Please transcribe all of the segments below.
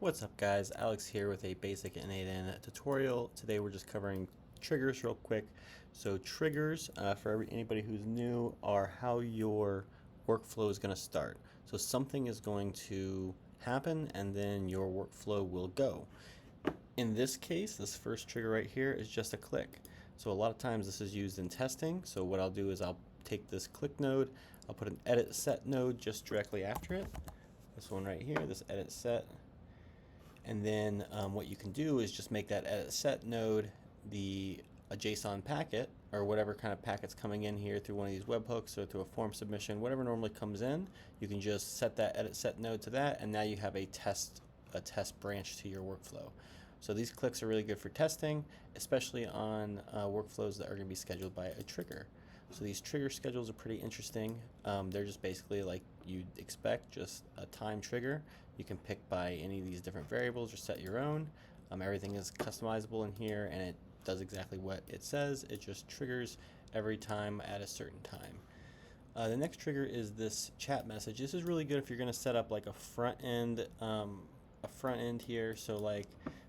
What's up guys, Alex here with a basic N8N tutorial. Today we're just covering triggers real quick. So triggers, for anybody who's new, are how your workflow is going to start. So something is going to happen and then your workflow will go. In this case, this first trigger right here is just a click. So a lot of times this is used in testing. So what I'll do is I'll take this click node, I'll put an edit set node just directly after it. This one right here, this edit set. And then what you can do is just make that edit set node a JSON packet, or whatever kind of packet's coming in here through one of these webhooks or through a form submission, whatever normally comes in. You can just set that edit set node to that, and now you have a test branch to your workflow. So these clicks are really good for testing, especially on workflows that are going to be scheduled by a trigger. So these trigger schedules are pretty interesting. They're just basically like you'd expect, just a time trigger. You can pick by any of these different variables or set your own. Everything is customizable in here, and it does exactly what it says. It just triggers every time at a certain time. The next trigger is this chat message. This is really good if you're going to set up like a front end here. So like,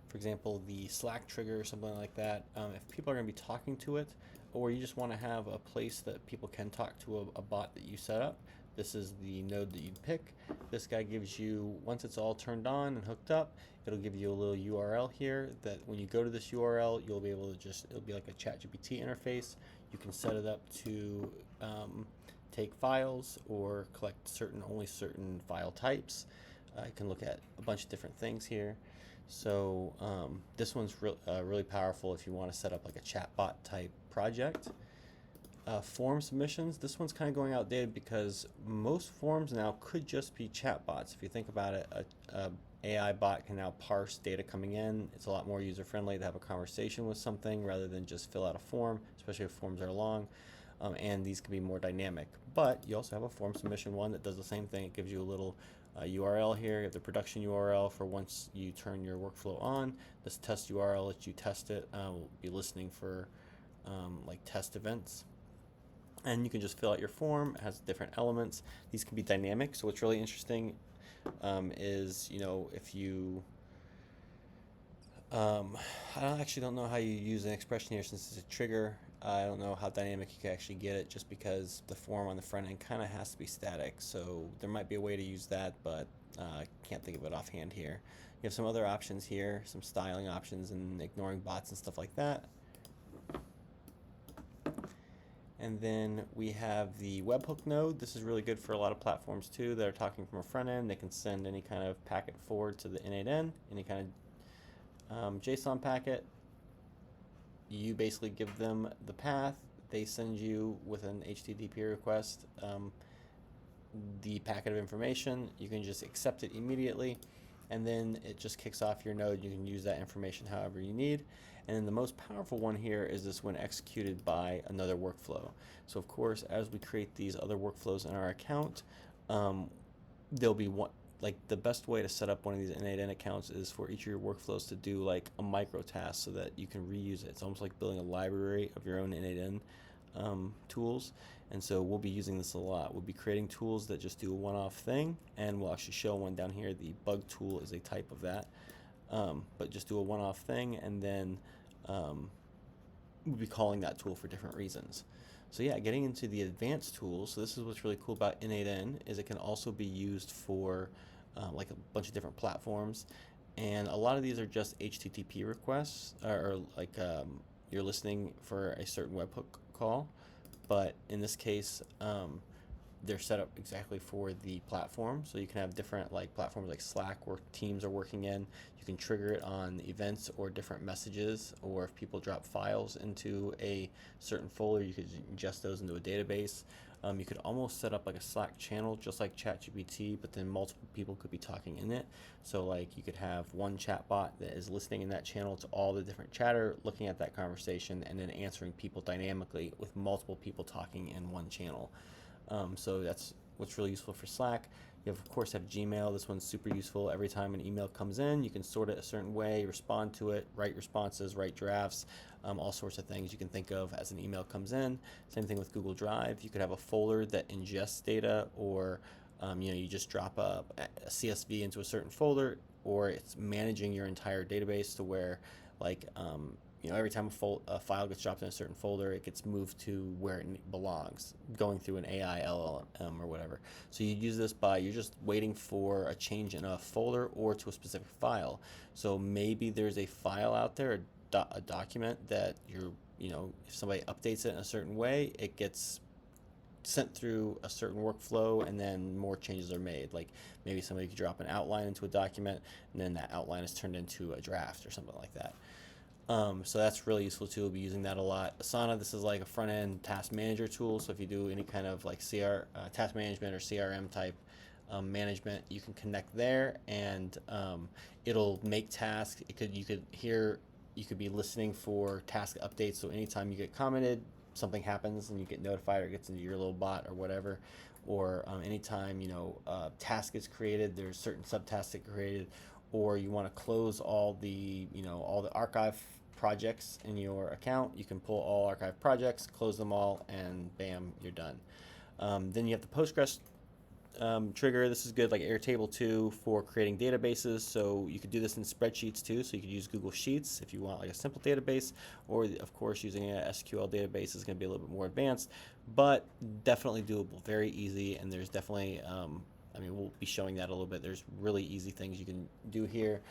for example, the Slack trigger or something like that. If people are going to be talking to it, or you just want to have a place that people can talk to a bot that you set up, this is the node that you'd pick. This guy gives you, once it's all turned on and hooked up, it'll give you a little URL here that when you go to this URL, you'll be able to it'll be like a ChatGPT interface. You can set it up to take files or collect only certain file types. You can look at a bunch of different things here. So this one's really powerful if you want to set up like a chatbot type project. Form submissions, this one's kind of going outdated because most forms now could just be chatbots. If you think about it, a AI bot can now parse data coming in. It's a lot more user friendly to have a conversation with something rather than just fill out a form, especially if forms are long. And these can be more dynamic. But you also have a form submission one that does the same thing. It gives you a little URL here. You have the production URL for once you turn your workflow on. This test URL lets you test it. We'll be listening for like test events. And you can just fill out your form. It has different elements. These can be dynamic. So what's really interesting is, if you I actually don't know how you use an expression here since it's a trigger. I don't know how dynamic you can actually get it, just because the form on the front end kind of has to be static. So there might be a way to use that, but I can't think of it offhand here. You have some other options here, some styling options and ignoring bots and stuff like that. And then we have the webhook node. This is really good for a lot of platforms too that are talking from a front end. They can send any kind of packet forward to the N8N, any kind of JSON packet. You basically give them the path. They send you with an HTTP request the packet of information. You can just accept it immediately, and then it just kicks off your node. You can use that information however you need. And then the most powerful one here is this when executed by another workflow. So of course, as we create these other workflows in our account, there'll be one, like the best way to set up one of these N8N accounts is for each of your workflows to do like a micro task so that you can reuse it. It's almost like building a library of your own N8N tools. And so we'll be using this a lot. We'll be creating tools that just do a one-off thing, and we'll actually show one down here. The bug tool is a type of that, but just do a one-off thing, and then we'll be calling that tool for different reasons. So yeah, getting into the advanced tools. So this is what's really cool about N8N is it can also be used for like a bunch of different platforms, and a lot of these are just HTTP requests, or like you're listening for a certain webhook call. But in this case, they're set up exactly for the platform. So you can have different like platforms like Slack where teams are working in. You can trigger it on events or different messages, or if people drop files into a certain folder, you could ingest those into a database. You could almost set up like a Slack channel just like ChatGPT, but then multiple people could be talking in it. So like you could have one chatbot that is listening in that channel to all the different chatter, looking at that conversation, and then answering people dynamically with multiple people talking in one channel. So that's what's really useful for Slack. You of course have Gmail. This one's super useful. Every time an email comes in, you can sort it a certain way, respond to it, write responses, write drafts, all sorts of things you can think of as an email comes in. Same thing with Google Drive. You could have a folder that ingests data, or you just drop a CSV into a certain folder. or it's managing your entire database to where, like, every time a file gets dropped in a certain folder, it gets moved to where it belongs, going through an AI LLM or whatever. So you use this by, you're just waiting for a change in a folder or to a specific file. So maybe there's a file out there, a document that if somebody updates it in a certain way, it gets sent through a certain workflow, and then more changes are made. Like maybe somebody could drop an outline into a document, and then that outline is turned into a draft or something like that. So that's really useful too. We'll be using that a lot. Asana, this is like a front end task manager tool. So if you do any kind of like task management or CRM type management, you can connect there, and it'll make tasks. You could be listening for task updates. So anytime you get commented, something happens and you get notified, or it gets into your little bot or whatever. Or anytime task is created, there's certain subtasks that created, or you want to close all the archive projects in your account, you can pull all archive projects, close them all, and bam, you're done. Then you have the Postgres trigger. This is good, like Airtable 2 for creating databases. So you could do this in spreadsheets too. So you could use Google Sheets if you want like a simple database, or of course using an SQL database is going to be a little bit more advanced, but definitely doable, very easy. And there's definitely, we'll be showing that a little bit. There's really easy things you can do here.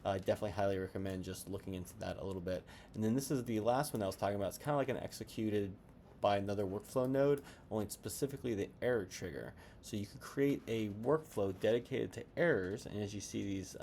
Definitely highly recommend just looking into that a little bit. And then this is the last one that I was talking about. It's kind of like an executed by another workflow node, only specifically the error trigger. So you could create a workflow dedicated to errors, and as you see, these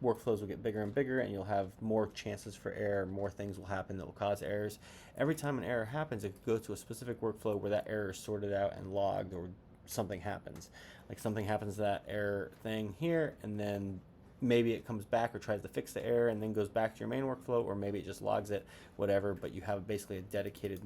workflows will get bigger and bigger, and you'll have more chances for error, more things will happen that will cause errors. Every time an error happens, it could go to a specific workflow where that error is sorted out and logged, or something happens. Like something happens to that error thing here, and then maybe it comes back or tries to fix the error and then goes back to your main workflow, or maybe it just logs it, whatever, but you have basically a dedicated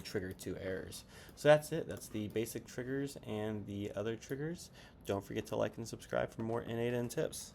trigger to errors. So that's it. That's the basic triggers and the other triggers. Don't forget to like and subscribe for more N8N tips.